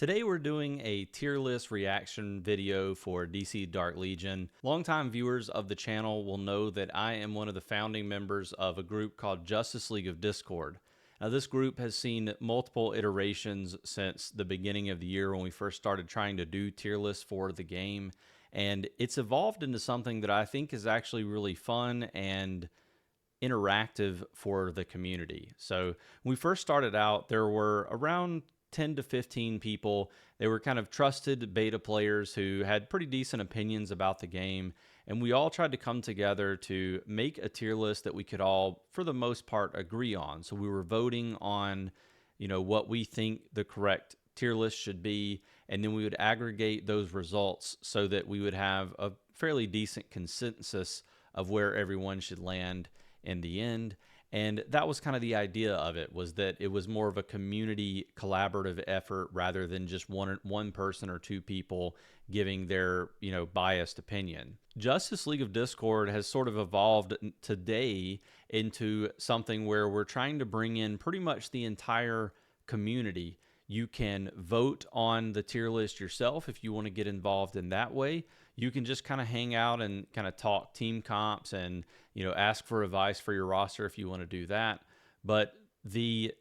Today we're doing a tier list reaction video for DC Dark Legion. Longtime viewers of the channel will know that I am one of the founding members of a group called Justice League of Discord. Now this group has seen multiple iterations since the beginning of the year when we first started trying to do tier lists for the game, and it's evolved into something that I think is actually really fun and interactive for the community. So when we first started out, there were around 10 to 15 people. They were kind of trusted beta players who had pretty decent opinions about the game, and we all tried to come together to make a tier list that we could all, for the most part, agree on. So we were voting on, what we think the correct tier list should be, and then we would aggregate those results so that we would have a fairly decent consensus of where everyone should land in the end. And that was kind of the idea of it, was that it was more of a community collaborative effort rather than just one person or two people giving their, biased opinion. Justice League of Discord has sort of evolved today into something where we're trying to bring in pretty much the entire community. You can vote on the tier list yourself if you want to get involved in that way. You can just kind of hang out and kind of talk team comps and, ask for advice for your roster if you want to do that. But the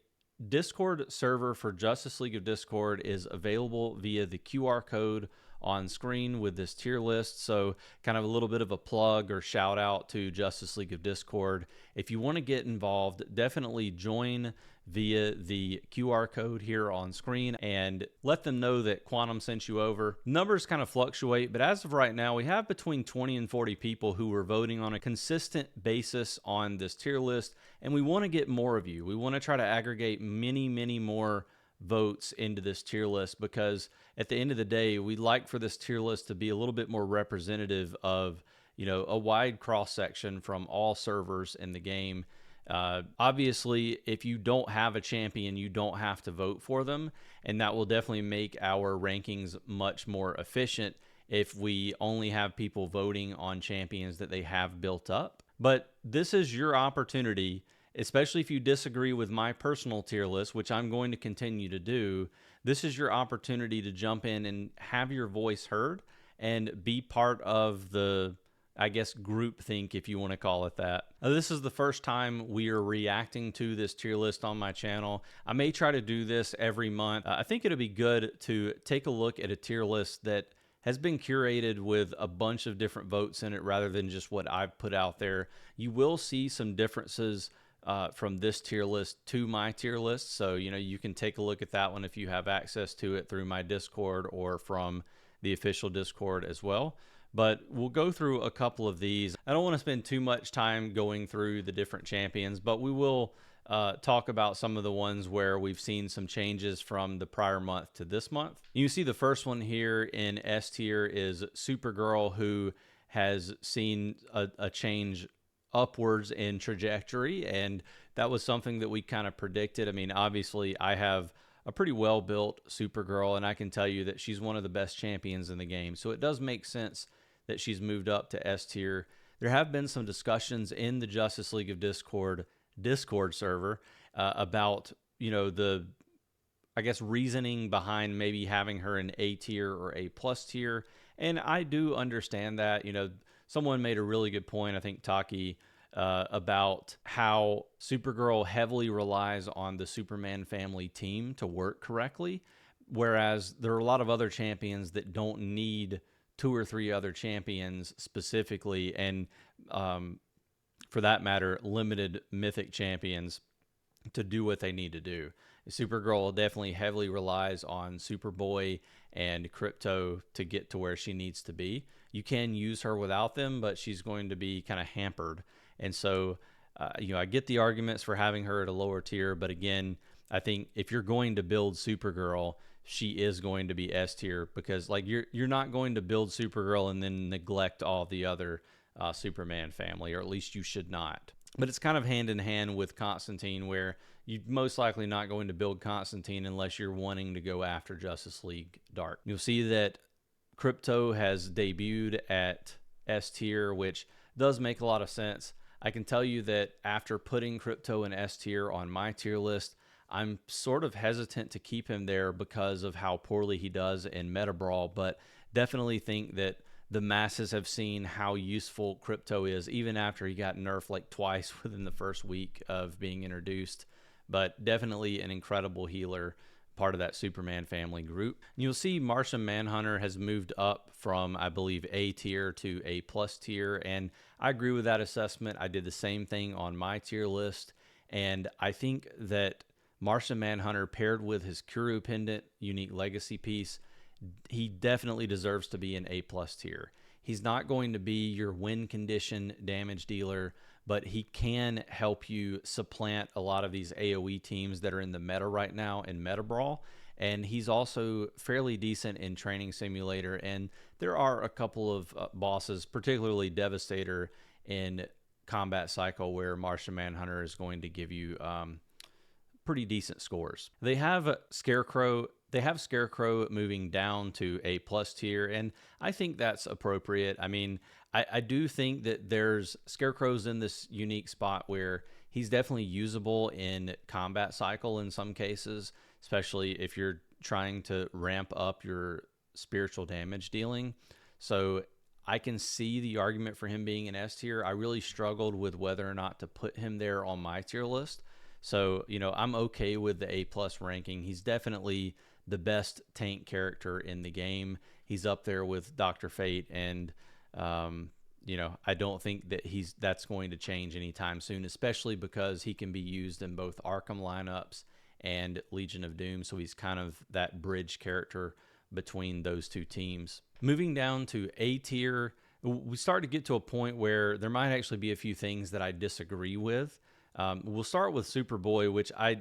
Discord server for Justice League of Discord is available via the QR code on screen with this tier list. So kind of a little bit of a plug or shout out to Justice League of Discord. If you want to get involved, definitely join via the QR code here on screen and let them know that Quantum sent you over. Numbers kind of fluctuate, but as of right now, we have between 20 and 40 people who are voting on a consistent basis on this tier list, and we want to get more of you. We want to try to aggregate many more votes into this tier list, because at the end of the day, we'd like for this tier list to be a little bit more representative of, a wide cross section from all servers in the game. Obviously, if you don't have a champion, you don't have to vote for them, and that will definitely make our rankings much more efficient if we only have people voting on champions that they have built up. But this is your opportunity, especially if you disagree with my personal tier list, which I'm going to continue to do. This is your opportunity to jump in and have your voice heard and be part of the, groupthink, if you want to call it that. Now, this is the first time we are reacting to this tier list on my channel. I may try to do this every month. I think it'll be good to take a look at a tier list that has been curated with a bunch of different votes in it rather than just what I've put out there. You will see some differences from this tier list to my tier list. So, you can take a look at that one if you have access to it through my Discord or from the official Discord as well. But we'll go through a couple of these. I don't want to spend too much time going through the different champions, but we will talk about some of the ones where we've seen some changes from the prior month to this month. You see the first one here in S tier is Supergirl, who has seen a change upwards in trajectory, and that was something that we kind of predicted. I mean, obviously I have a pretty well-built Supergirl, and I can tell you that she's one of the best champions in the game, so it does make sense that she's moved up to S tier. There have been some discussions in the Justice League of Discord server about, the, reasoning behind maybe having her in A tier or A plus tier. And I do understand that. Someone made a really good point, I think Taki, about how Supergirl heavily relies on the Superman family team to work correctly, whereas there are a lot of other champions that don't need two or three other champions specifically, and for that matter, limited mythic champions to do what they need to do. Supergirl definitely heavily relies on Superboy and Krypto to get to where she needs to be. You can use her without them, but she's going to be kind of hampered. And so, I get the arguments for having her at a lower tier, but again, I think if you're going to build Supergirl, she is going to be S tier, because you're not going to build Supergirl and then neglect all the other Superman family, or at least you should not. But it's kind of hand in hand with Constantine, where you're most likely not going to build Constantine unless you're wanting to go after Justice League Dark. You'll see that Krypto has debuted at S tier, which does make a lot of sense. I can tell you that after putting Krypto in S tier on my tier list, I'm sort of hesitant to keep him there because of how poorly he does in Meta Brawl, but definitely think that the masses have seen how useful Crypto is, even after he got nerfed like twice within the first week of being introduced. But definitely an incredible healer, part of that Superman family group. You'll see Martian Manhunter has moved up from, I believe, A tier to A plus tier, and I agree with that assessment. I did the same thing on my tier list, and I think that Martian Manhunter paired with his Kuru pendant, unique legacy piece, he definitely deserves to be an A plus tier. He's not going to be your win condition damage dealer, but he can help you supplant a lot of these AoE teams that are in the meta right now in Meta Brawl. And he's also fairly decent in Training Simulator. And there are a couple of bosses, particularly Devastator in Combat Cycle, where Martian Manhunter is going to give you pretty decent scores. They have Scarecrow moving down to A plus tier, and I think that's appropriate. I mean, I do think that there's Scarecrow's in this unique spot where he's definitely usable in Combat Cycle in some cases, especially if you're trying to ramp up your spiritual damage dealing. So I can see the argument for him being an S tier. I really struggled with whether or not to put him there on my tier list. So, I'm okay with the A plus ranking. He's definitely the best tank character in the game. He's up there with Dr. Fate, and I don't think that that's going to change anytime soon, especially because he can be used in both Arkham lineups and Legion of Doom. So he's kind of that bridge character between those two teams. Moving down to A tier, we start to get to a point where there might actually be a few things that I disagree with. We'll start with Superboy, which I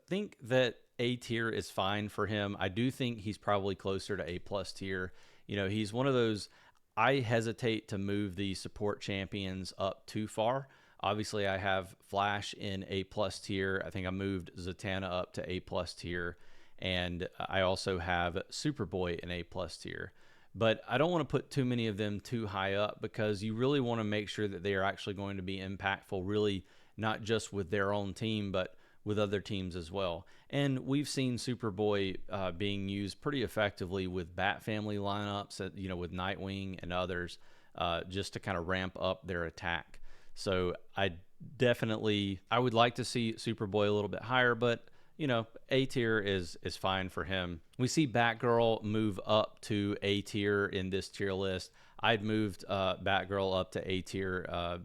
think that A tier is fine for him. I do think he's probably closer to A plus tier. He's one of those, I hesitate to move the support champions up too far. Obviously, I have Flash in A plus tier. I think I moved Zatanna up to A plus tier. And I also have Superboy in A plus tier. But I don't want to put too many of them too high up, because you really want to make sure that they are actually going to be impactful, really not just with their own team, but with other teams as well. And we've seen Superboy being used pretty effectively with Bat Family lineups, with Nightwing and others, just to kind of ramp up their attack. So I would like to see Superboy a little bit higher, but A tier is fine for him. We see Batgirl move up to A tier in this tier list. I'd moved Batgirl up to A tier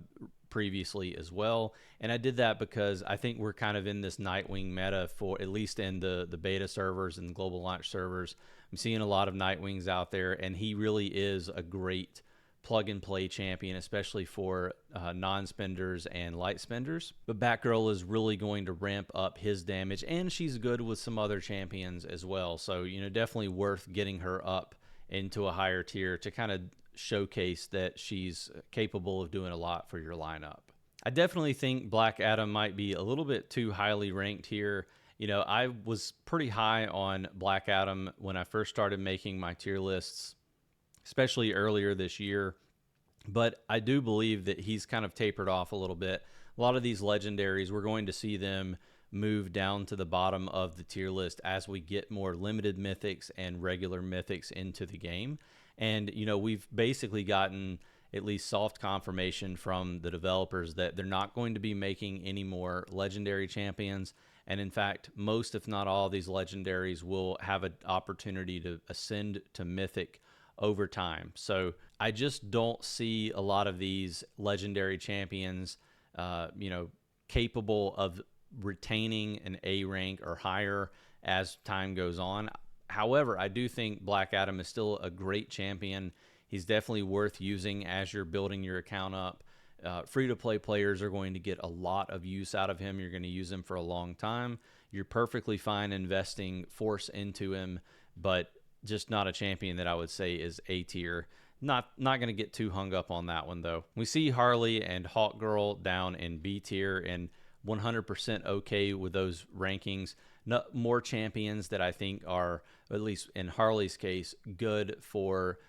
previously as well, and I did that because I think we're kind of in this Nightwing meta, for at least in the beta servers and global launch servers. I'm seeing a lot of Nightwings out there, and he really is a great plug and play champion, especially for non-spenders and light spenders. But Batgirl is really going to ramp up his damage, and she's good with some other champions as well. So, definitely worth getting her up into a higher tier to kind of showcase that she's capable of doing a lot for your lineup. I definitely think Black Adam might be a little bit too highly ranked here. I was pretty high on Black Adam when I first started making my tier lists, especially earlier this year. But I do believe that he's kind of tapered off a little bit. A lot of these legendaries, we're going to see them move down to the bottom of the tier list as we get more limited mythics and regular mythics into the game. And, we've basically gotten at least soft confirmation from the developers that they're not going to be making any more legendary champions. And in fact, most, if not all, of these legendaries will have an opportunity to ascend to mythic over time. So I just don't see a lot of these legendary champions, capable of retaining an A rank or higher as time goes on. However, I do think Black Adam is still a great champion. He's definitely worth using as you're building your account up. Free-to-play players are going to get a lot of use out of him. You're going to use him for a long time. You're perfectly fine investing Force into him, but just not a champion that I would say is A tier. Not going to get too hung up on that one, though. We see Harley and Hawkgirl down in B tier, and 100% okay with those rankings. More champions that I think are, at least in Harley's case, good for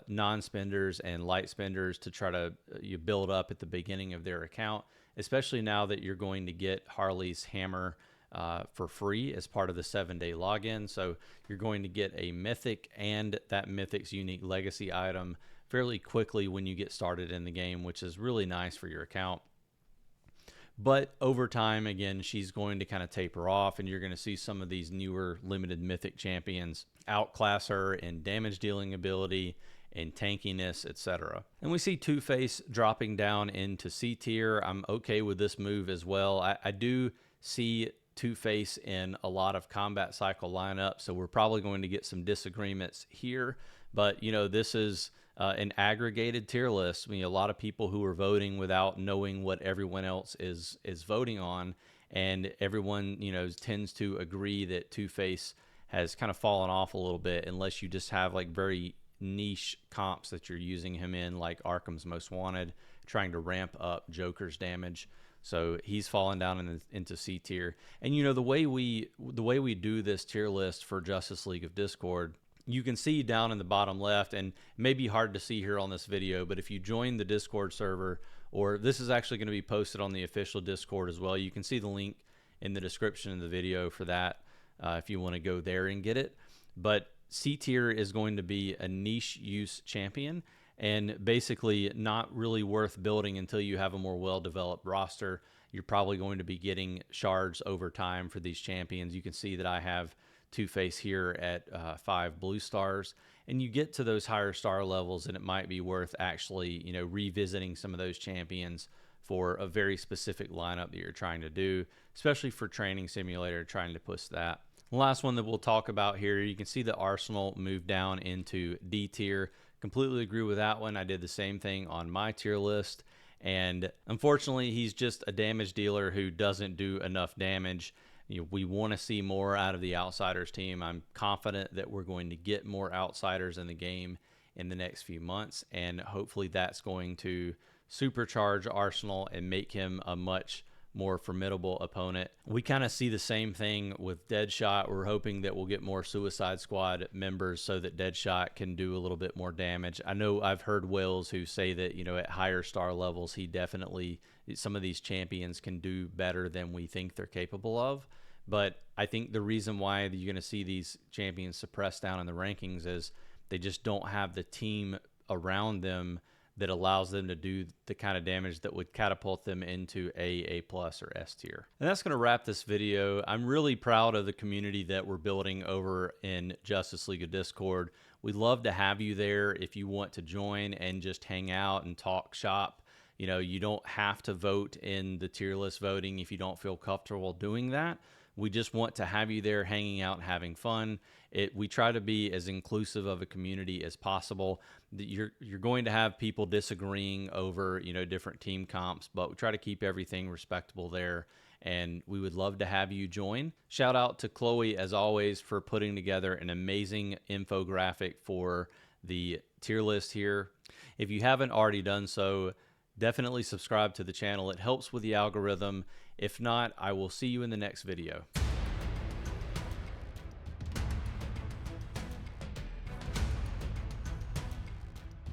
non-spenders and light spenders to try to you build up at the beginning of their account, especially now that you're going to get Harley's hammer for free as part of the 7-day login. So you're going to get a mythic and that mythic's unique legacy item fairly quickly when you get started in the game, which is really nice for your account. But over time, again, she's going to kind of taper off, and you're going to see some of these newer limited mythic champions outclass her in damage dealing ability and tankiness, etc. And we see Two-Face dropping down into C tier. I'm okay with this move as well. I do see Two-Face in a lot of combat cycle lineups, so we're probably going to get some disagreements here. But, you know, this is an aggregated tier list. I mean, a lot of people who are voting without knowing what everyone else is voting on, and everyone, you know, tends to agree that Two-Face has kind of fallen off a little bit, unless you just have like very niche comps that you're using him in, like Arkham's Most Wanted, trying to ramp up Joker's damage. So he's fallen down into C tier. And you know, the way we do this tier list for Justice League of Discord, you can see down in the bottom left, and it may be hard to see here on this video, but if you join the Discord server, or this is actually going to be posted on the official Discord as well, you can see the link in the description of the video for that if you want to go there and get it. But C tier is going to be a niche use champion, and basically not really worth building until you have a more well-developed roster. You're probably going to be getting shards over time for these champions. You can see that I have Two-Face here at 5 blue stars, and you get to those higher star levels, and it might be worth actually, you know, revisiting some of those champions for a very specific lineup that you're trying to do, especially for Training Simulator, trying to push that. The last one that we'll talk about here, you can see the Arsenal move down into D tier. Completely agree with that one. I did the same thing on my tier list, and unfortunately he's just a damage dealer who doesn't do enough damage. You know, we want to see more out of the Outsiders team. I'm confident that we're going to get more Outsiders in the game in the next few months, and hopefully that's going to supercharge Arsenal and make him a much more formidable opponent. We kind of see the same thing with Deadshot. We're hoping that we'll get more Suicide Squad members so that Deadshot can do a little bit more damage. I know I've heard Wills who say that, you know, at higher star levels, he definitely, some of these champions can do better than we think they're capable of. But I think the reason why you're going to see these champions suppressed down in the rankings is they just don't have the team around them that allows them to do the kind of damage that would catapult them into A+, or S tier. And that's going to wrap this video. I'm really proud of the community that we're building over in Justice League of Discord. We'd love to have you there if you want to join and just hang out and talk shop. You know, you don't have to vote in the tier list voting if you don't feel comfortable doing that. We just want to have you there hanging out and having fun. We try to be as inclusive of a community as possible. You're going to have people disagreeing over, you know, different team comps, but we try to keep everything respectable there, and we would love to have you join. Shout out to Chloe, as always, for putting together an amazing infographic for the tier list here. If you haven't already done so, definitely subscribe to the channel. It helps with the algorithm. If not, I will see you in the next video.